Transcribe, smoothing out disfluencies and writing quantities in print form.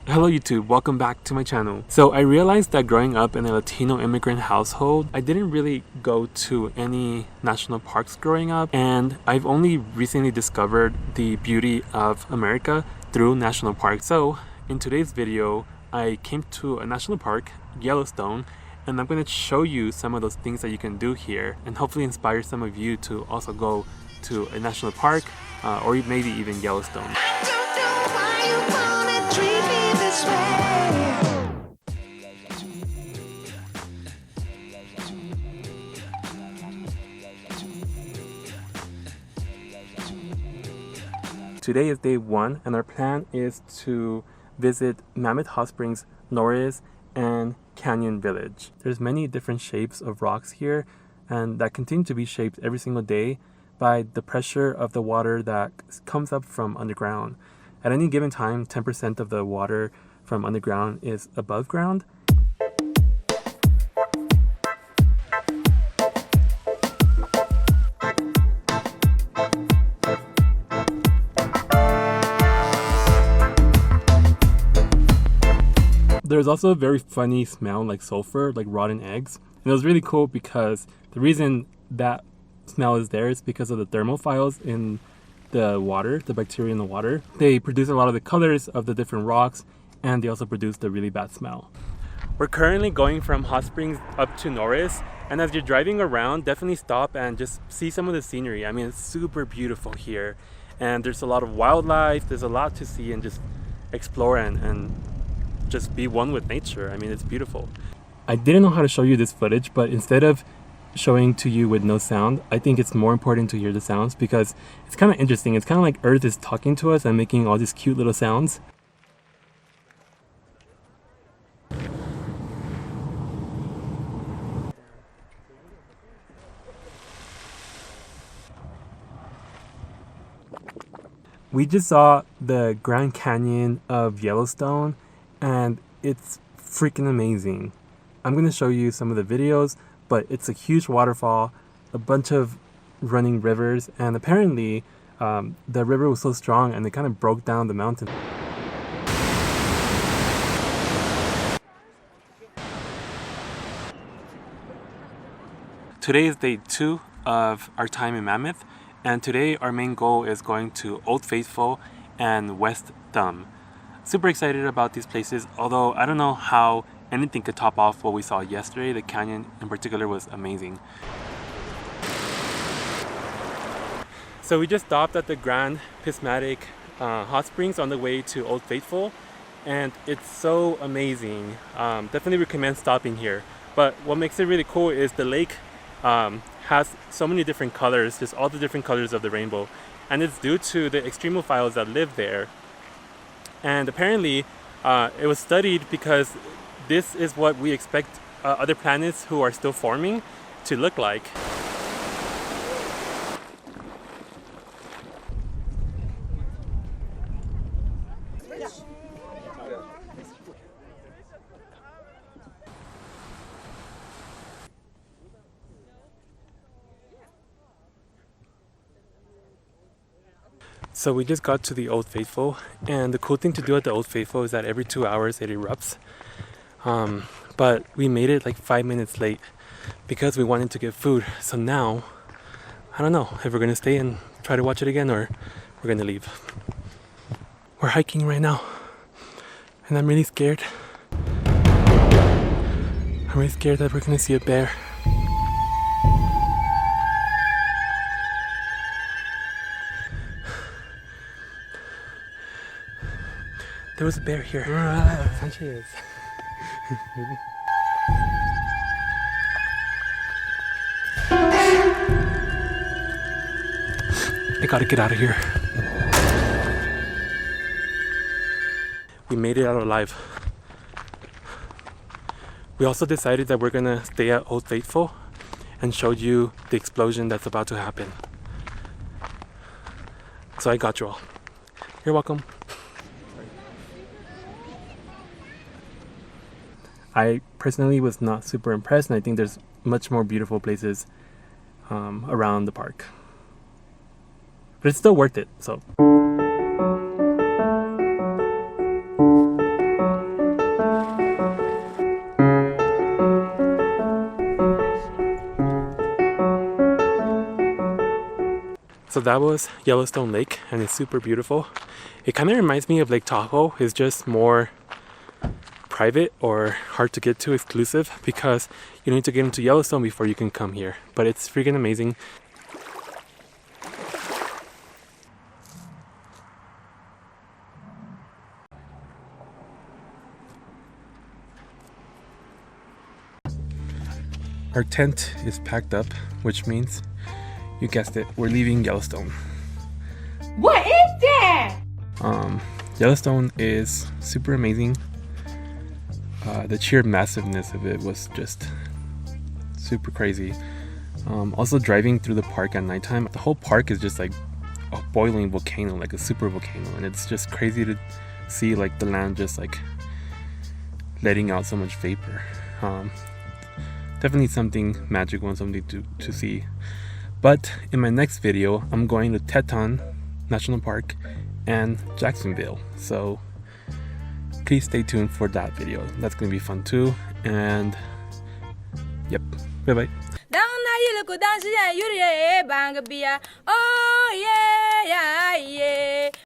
Hello YouTube, welcome back to my channel. So I realized that growing up in a Latino immigrant household, I didn't really go to any national parks growing up, and I've only recently discovered the beauty of America through national parks. So in today's video, I came to a national park, Yellowstone, and I'm going to show you some of those things that you can do here and hopefully inspire some of you to also go to a national park or maybe even Yellowstone. Today is day one, and our plan is to visit Mammoth Hotsprings, Norris, and Cayon Village. There's many different shapes of rocks here, and that continue to be shaped every single day by the pressure of the water that comes up from underground. At any given time, 10% of the water from underground is above ground. There's also a very funny smell like sulfur, like rotten eggs. And it was really cool because the reason that smell is there is because of the thermophiles in the water, the bacteria in the water. They produce a lot of the colors of the different rocks, and they also produce the really bad smell. We're currently going from Hot Springs up to Norris, and as you're driving around, definitely stop and just see some of the scenery. I mean, it's super beautiful here, and there's a lot of wildlife, there's a lot to see and just explore and just be one with nature. I mean, it's beautiful. I didn't know how to show you this footage, but instead of showing to you with no sound, I think it's more important to hear the sounds because it's kind of interesting. It's kind of like Earth is talking to us and making all these cute little sounds. We just saw the Grand Canyon of Yellowstone, and it's freaking amazing. I'm going to show you some of the videos, but it's a huge waterfall, a bunch of running rivers, and apparently the river was so strong and it kind of broke down the mountain. Today is day 2 of our time in Mammoth, and today our main goal is going to Old Faithful and West Thumb. Super excited about these places, although I don't know how anything could top off what we saw yesterday. The canyon in particular was amazing. So we just stopped at the Grand Prismatic Hotsprings on the way to Old Faithful, and it's so amazing. Definitely recommend stopping here. But what makes it really cool is the lake has so many different colors, just all the different colors of the rainbow, and it's due to the extremophiles that live there. And apparently it was studied because this is what we expect other planets who are still forming to look like. So we just got to the Old Faithful, and the cool thing to do at the Old Faithful is that every 2 hours it erupts. But we made it like 5 minutes late because we wanted to get food. So now, I don't know if we're gonna stay and try to watch it again or we're gonna leave. We're hiking right now, and I'm really scared. I'm really scared that we're gonna see a bear. There was a bear here. She is. I gotta get out of here. We made it out alive. We also decided that we're gonna stay at Old Faithful and showed you the explosion that's about to happen. So I got you all. You're welcome. I personally was not super impressed, and I think there's much more beautiful places around the park. But it's still worth it, so. So that was Yellowstone Lake, and it's super beautiful. It kind of reminds me of Lake Tahoe. It's just more private or hard to get to, exclusive, because you need to get into Yellowstone before you can come here. But it's freaking amazing. Our tent is packed up, which means, you guessed it, we're leaving Yellowstone. What is that? Yellowstone is super amazing. The sheer massiveness of it was just super crazy. Also driving through the park at nighttime, the whole park is just like a boiling volcano, like a super volcano, and it's just crazy to see like the land just like letting out so much vapor. Definitely something magical and something to see. But in my next video, I'm going to Teton National Park and Jacksonville. So please stay tuned for that video. That's going to be fun too. And yep, bye bye. Oh yeah, yeah, yeah.